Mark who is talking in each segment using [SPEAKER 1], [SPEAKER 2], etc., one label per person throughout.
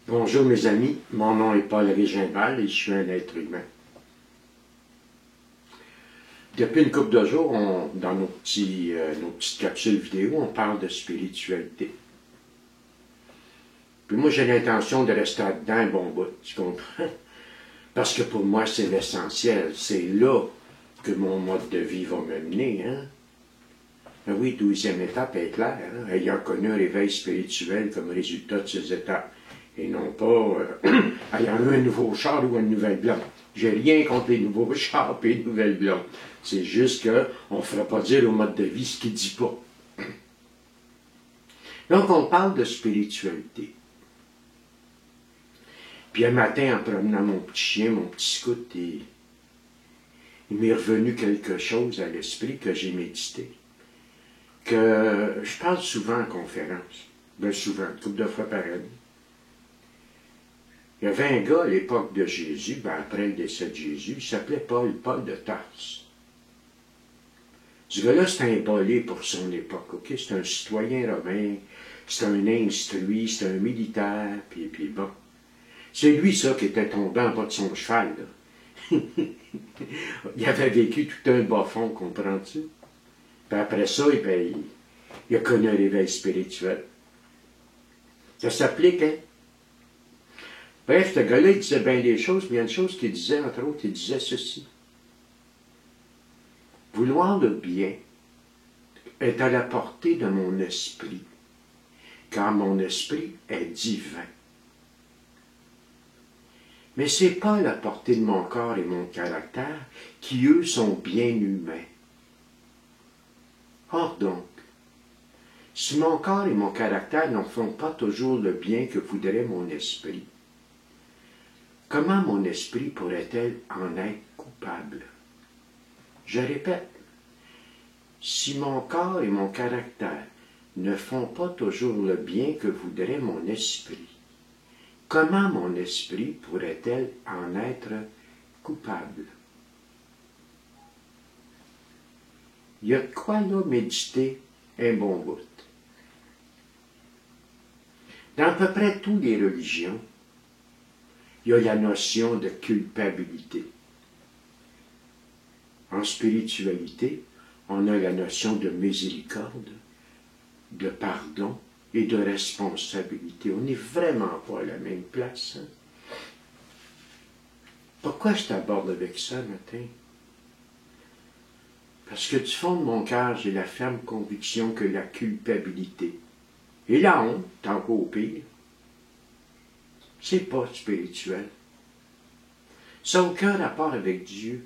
[SPEAKER 1] Bonjour mes amis, mon nom est Paul Régimbal et je suis un être humain. Depuis une couple de jours, dans nos petites capsules vidéo, on parle de spiritualité. Puis moi j'ai l'intention de rester là-dedans un bon bout, tu comprends? Parce que pour moi c'est l'essentiel, c'est là que mon mode de vie va me mener. Hein? Ben oui, 12e étape est claire, hein? Ayant connu un réveil spirituel comme résultat de ces étapes. Et non pas ayant eu un nouveau char ou une nouvelle blonde. J'ai rien contre les nouveaux chars et les nouvelles blondes. C'est juste qu'on ne fera pas dire au mode de vie ce qu'il ne dit pas. Donc on parle de spiritualité. Puis un matin, en promenant mon petit chien, mon petit scout, il m'est revenu quelque chose à l'esprit que j'ai médité. Que je parle souvent en conférence. Bien souvent, une couple de fois par année. Il y avait un gars à l'époque de Jésus, après le décès de Jésus, il s'appelait Paul de Tarse. Ce gars-là, c'était un bolé pour son époque, ok? C'est un citoyen romain, c'est un instruit, c'est un militaire, puis bon. C'est lui, ça, qui était tombé en bas de son cheval, là. Il avait vécu tout un bas fond, comprends-tu? Puis après ça, il a connu un réveil spirituel. Ça s'applique, hein? Bref, ce gars-là, il disait bien des choses, mais il y a une chose qu'il disait, entre autres, il disait ceci. Vouloir le bien est à la portée de mon esprit, car mon esprit est divin. Mais ce n'est pas à la portée de mon corps et mon caractère, qui, eux, sont bien humains. Or donc, si mon corps et mon caractère n'en font pas toujours le bien que voudrait mon esprit, comment mon esprit pourrait-elle en être coupable? Je répète, si mon corps et mon caractère ne font pas toujours le bien que voudrait mon esprit, comment mon esprit pourrait-elle en être coupable? Il y a de quoi là méditer un bon bout. Dans à peu près toutes les religions, il y a la notion de culpabilité. En spiritualité, on a la notion de miséricorde, de pardon et de responsabilité. On n'est vraiment pas à la même place. Hein? Pourquoi je t'aborde avec ça matin? Parce que du fond de mon cœur, j'ai la ferme conviction que la culpabilité et la honte, encore pire, c'est pas spirituel. Ça n'a aucun rapport avec Dieu.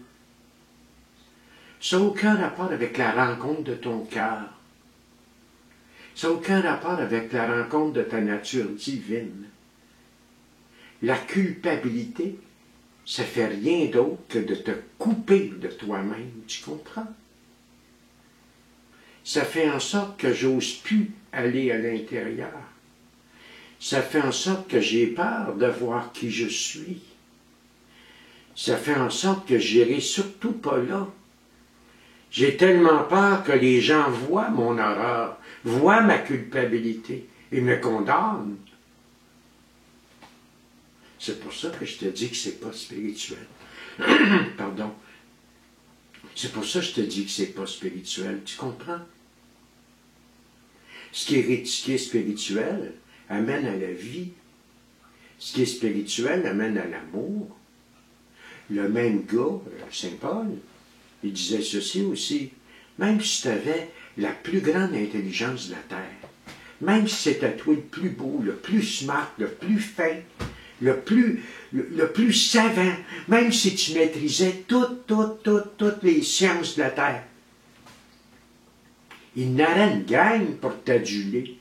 [SPEAKER 1] Ça n'a aucun rapport avec la rencontre de ton cœur. Ça n'a aucun rapport avec la rencontre de ta nature divine. La culpabilité, ça ne fait rien d'autre que de te couper de toi-même, tu comprends? Ça fait en sorte que j'ose plus aller à l'intérieur. Ça fait en sorte que j'ai peur de voir qui je suis. Ça fait en sorte que j'irai surtout pas là. J'ai tellement peur que les gens voient mon horreur, voient ma culpabilité et me condamnent. C'est pour ça que je te dis que c'est pas spirituel. Pardon. C'est pour ça que je te dis que c'est pas spirituel. Tu comprends? Ce qui est spirituel amène à la vie. Ce qui est spirituel amène à l'amour. Le même gars, Saint Paul, il disait ceci aussi. Même si tu avais la plus grande intelligence de la terre, même si c'était toi le plus beau, le plus smart, le plus fin, le plus savant, même si tu maîtrisais toutes les sciences de la terre, il n'aurait une gang pour t'aduler.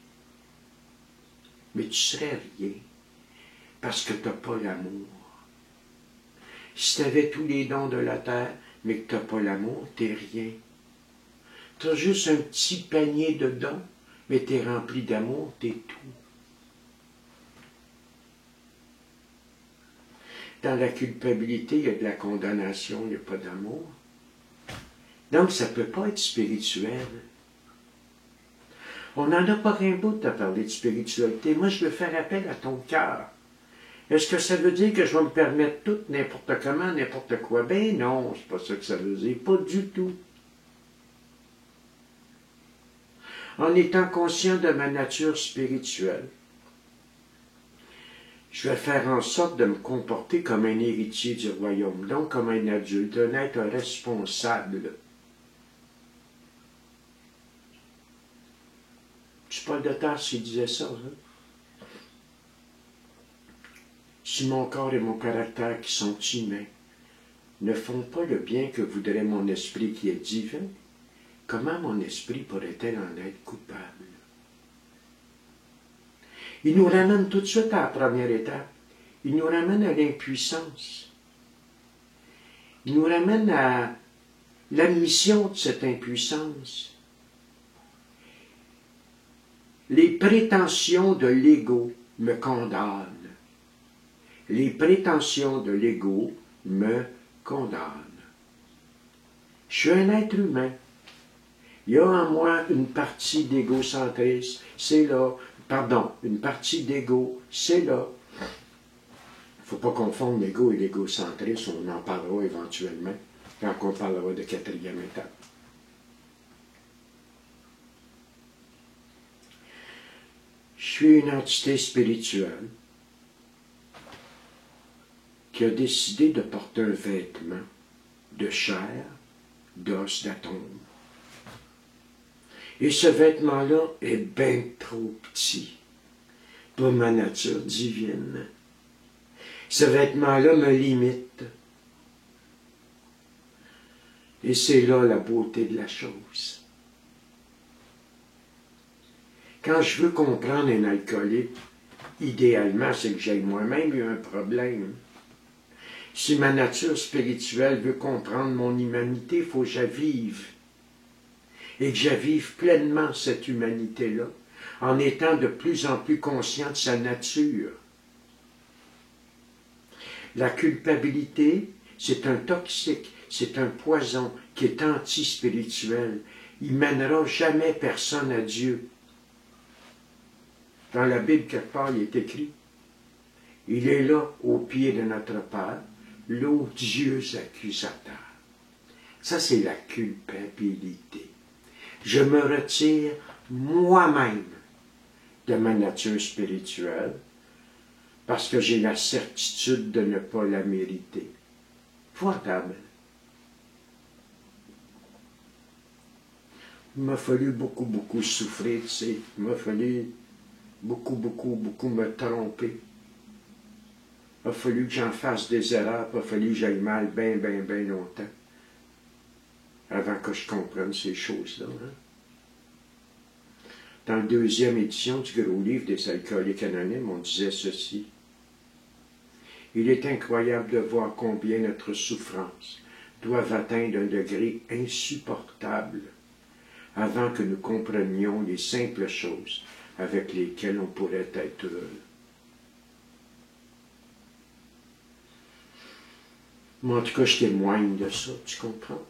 [SPEAKER 1] Mais tu serais rien, parce que tu n'as pas l'amour. Si tu avais tous les dons de la terre, mais que tu n'as pas l'amour, tu n'es rien. Tu as juste un petit panier de dons, mais tu es rempli d'amour, tu es tout. Dans la culpabilité, il y a de la condamnation, il n'y a pas d'amour. Donc, ça ne peut pas être spirituel. On n'en a pas rien bout à parler de spiritualité. Moi, je veux faire appel à ton cœur. Est-ce que ça veut dire que je vais me permettre tout, n'importe comment, n'importe quoi? Ben non, c'est pas ça que ça veut dire, pas du tout. En étant conscient de ma nature spirituelle, je vais faire en sorte de me comporter comme un héritier du royaume, donc comme un adulte, un être responsable. C'est Paul de Tarse qui disait ça. Hein? Si mon corps et mon caractère qui sont humains ne font pas le bien que voudrait mon esprit qui est divin, comment mon esprit pourrait-elle en être coupable? Il nous ramène tout de suite à la première étape. Il nous ramène à l'impuissance. Il nous ramène à l'admission de cette impuissance. Les prétentions de l'ego me condamnent. Les prétentions de l'ego me condamnent. Je suis un être humain. Il y a en moi une partie d'égocentrisme, c'est là. Pardon, une partie d'ego, c'est là. Il ne faut pas confondre l'ego et l'égocentrisme, on en parlera éventuellement quand on parlera de quatrième étape. Je suis une entité spirituelle qui a décidé de porter un vêtement de chair, d'os, d'atomes. Et ce vêtement-là est bien trop petit pour ma nature divine. Ce vêtement-là me limite. Et c'est là la beauté de la chose. Quand je veux comprendre un alcoolique, idéalement, c'est que j'ai moi-même eu un problème. Si ma nature spirituelle veut comprendre mon humanité, il faut que j'avive. Et que j'avive pleinement cette humanité-là, en étant de plus en plus conscient de sa nature. La culpabilité, c'est un toxique, c'est un poison qui est anti-spirituel. Il ne mènera jamais personne à Dieu. Dans la Bible, quelque part, il est écrit, il est là, au pied de notre Père, l'odieux accusateur. Ça, c'est la culpabilité. Je me retire moi-même de ma nature spirituelle parce que j'ai la certitude de ne pas la mériter. Épouvantable. Il m'a fallu beaucoup souffrir, tu sais. Il m'a fallu beaucoup me tromper. Il a fallu que j'en fasse des erreurs, il a fallu que j'aille mal bien longtemps avant que je comprenne ces choses-là. Hein? Dans la deuxième édition du gros livre des alcooliques anonymes, on disait ceci. Il est incroyable de voir combien notre souffrance doit atteindre un degré insupportable avant que nous comprenions les simples choses avec lesquelles on pourrait être heureux. Moi, en tout cas, je témoigne de ça, tu comprends?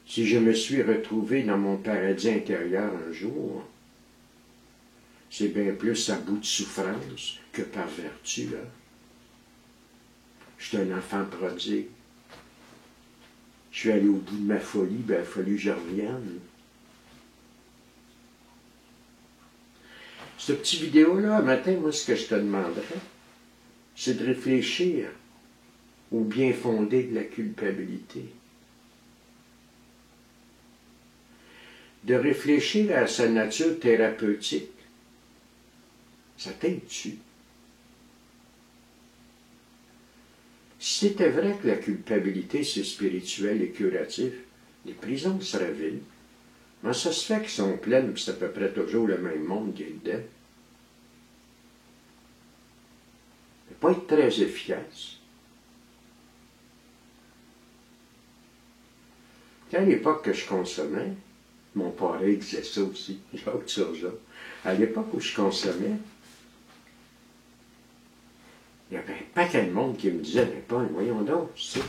[SPEAKER 1] Si je me suis retrouvé dans mon paradis intérieur un jour, c'est bien plus à bout de souffrance que par vertu. Hein? Je suis un enfant prodigue. Je suis allé au bout de ma folie, ben, il a fallu que je revienne. Cette petite vidéo-là, un matin, moi, ce que je te demanderais, c'est de réfléchir au bien fondé de la culpabilité. De réfléchir à sa nature thérapeutique. Ça t'aide-tu? Si c'était vrai que la culpabilité, c'est spirituel et curatif, les prisons seraient vides. Mais ça se fait qu'ils sont pleines, puis c'est à peu près toujours le même monde qui est dedans. Ça peut pas être très efficace. À l'époque que je consommais, mon père disait ça aussi, Jacques Turgeon. À l'époque où je consommais, il y avait un paquet de monde qui me disait, mais Paul, voyons donc, tu sais,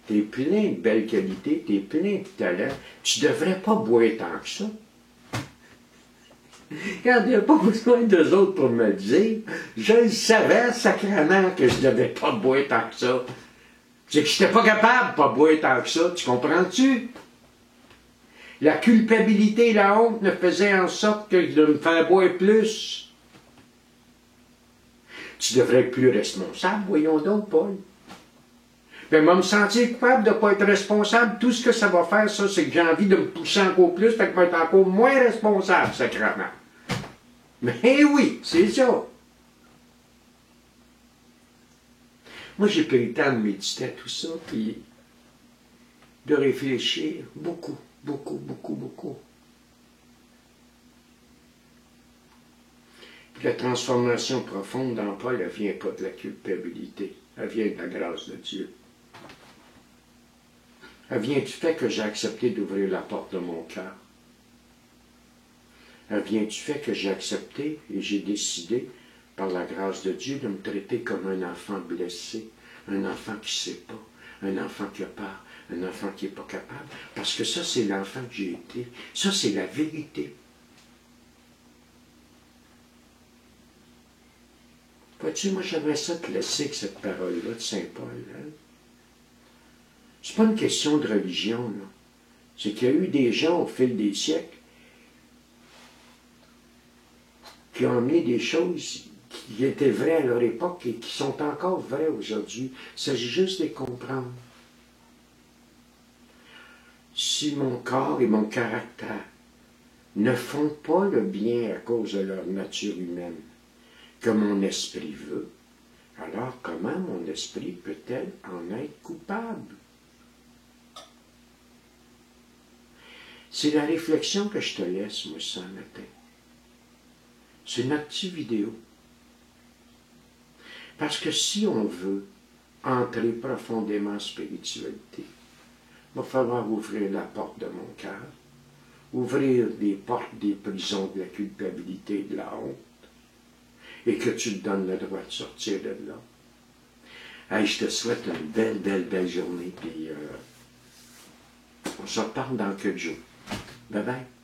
[SPEAKER 1] t'es plein de belles qualités, t'es plein de talent, tu devrais pas boire tant que ça. Quand il n'y a pas besoin d'eux autres pour me le dire, je le savais, sacrément, que je ne devais pas boire tant que ça. C'est que je n'étais pas capable de pas boire tant que ça, tu comprends-tu? La culpabilité et la honte me faisaient en sorte que de me faire boire plus. Tu devrais être plus responsable, voyons donc, Paul. Ben, moi, me sentir coupable de ne pas être responsable, tout ce que ça va faire, ça, c'est que j'ai envie de me pousser encore plus, fait que je vais être encore moins responsable, sacrément. Mais oui, c'est ça. Moi, j'ai pris le temps de méditer à tout ça, puis de réfléchir beaucoup, beaucoup, beaucoup, beaucoup. Puis la transformation profonde dans Paul, elle ne vient pas de la culpabilité, elle vient de la grâce de Dieu. Elle vient du fait que j'ai accepté d'ouvrir la porte de mon cœur. Elle vient du fait que j'ai accepté et j'ai décidé, par la grâce de Dieu, de me traiter comme un enfant blessé, un enfant qui ne sait pas, un enfant qui a peur, un enfant qui n'est pas capable. Parce que ça, c'est l'enfant que j'ai été. Ça, c'est la vérité. Vois-tu, moi, j'aimerais ça te laisser avec cette parole-là de Saint Paul. Hein? C'est pas une question de religion, là. C'est qu'il y a eu des gens au fil des siècles qui ont amené des choses qui étaient vraies à leur époque et qui sont encore vraies aujourd'hui. Il s'agit juste de les comprendre. Si mon corps et mon caractère ne font pas le bien à cause de leur nature humaine que mon esprit veut, alors comment mon esprit peut-elle en être coupable? C'est la réflexion que je te laisse, moi, ce matin. C'est une petite vidéo. Parce que si on veut entrer profondément en spiritualité, il va falloir ouvrir la porte de mon cœur, ouvrir les portes des prisons de la culpabilité et de la honte, et que tu te donnes le droit de sortir de là. Hey, je te souhaite une belle, belle, belle journée, puis on se reparle dans quelques jours. Bye bye.